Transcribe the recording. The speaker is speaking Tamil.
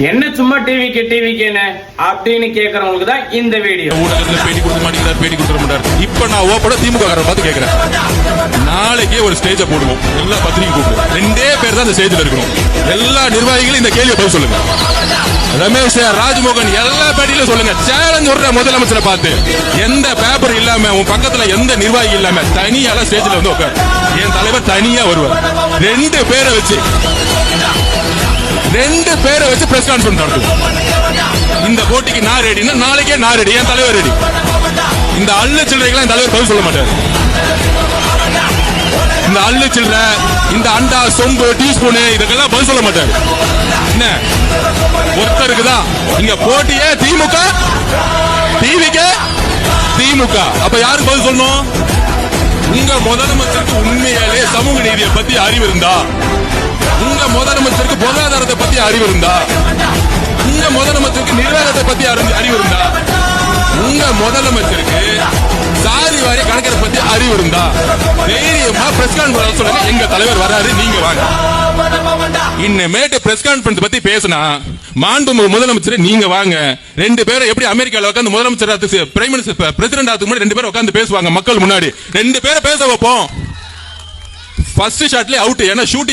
என்ன சும்மா டிவிக்கு அப்படின்னு கேக்குறவங்களுக்கு தான் இந்த வீடியோ. ஊடகத்துல பேட்டி கொடுக்க மாட்டேங்கிறார், பேட்டி கொடுக்க மாட்டார். இப்ப நான் ஓப்பட திமுக பார்த்து கேட்கிறேன், நாளைக்கே ஒரு ஸ்டேஜ போடுவோம், எல்லா பத்திரிகை கூப்பிடுவோம், 2 பேர் தான் இந்த ஸ்டேஜ்ல இருக்கணும். எல்லா நிர்வாகிகளும் இந்த கேள்வியை பதில் சொல்லுங்க. ரமேஷ், ராஜ்மோகன் எல்லா பேட்டியிலும் சொல்லுங்க. சேலஞ்ச் விடுற முதலமைச்சரை பார்த்து, எந்த பேப்பர் இல்லாம உன் பக்கத்துல எந்த நிர்வாகி இல்லாம தனியால ஸ்டேஜ்ல வந்து உட்கார். என் தலைவர் தனியா வருவார். 2 பேரை வச்சு பிரஸ் கான்ஃபரன்ஸ் நடத்தும். இந்த போட்டிக்கு நான் ரெடினா நாளைக்கே நான் ரெடி, என் தலைவர் ரெடி. இந்த அள்ளு சில்லறைக்கெல்லாம் என் தலைவர் பதில் சொல்ல மாட்டார். இந்த அள்ளு சில்லற, இந்த அண்டா, சொம்பு, டீஸ்பூனு இதுக்கெல்லாம் பதில் சொல்ல மாட்டார். என்ன ஒருத்தருக்கு தான் இங்க போட்டியே திமுக, திமுக. அப்ப யாருக்கு பதில் சொல்லணும்? உங்க முதலமைச்சருக்கு உண்மையாலே சமூக நீதியை பத்தி அறிவு இருந்தா, உங்க முதலமைச்சருக்கு பொருளாதாரத்தை பத்தி அறிவு இருந்தா, உங்க முதலமைச்சருக்கு நிர்வாகத்தை பத்தி அறிவு இருந்தா, உங்க முதலமைச்சருக்கு சாதி வாரி கணக்கை பத்தி அறிவு இருந்தா தைரியமா பிரஸ் கான்ஃபரன்ஸ் சொல்லுங்க. எங்க தலைவர் வராரு, நீங்க வாங்க. இன்னமேட்டு பிரஸ் கான்ஃபரன்ஸ் பத்தி பேசினா மாண்புமிகு முதலமைச்சர் நீங்க வாங்க. 2 பேரும் எப்படி அமெரிக்கால உட்கார்ந்து முதலமைச்சர் பிரைம் மினிஸ்டர் பிரசிடென்ட் ஆகிறதுக்கு முன்னாடி 2 பேரும் உட்கார்ந்து பேசுவாங்க மக்கள் முன்னாடி. 2 பேரை பேச வைப்போம். ஃபர்ஸ்ட் ஷாட்லயே அவுட். ஏன்னா ஷூட்டிங்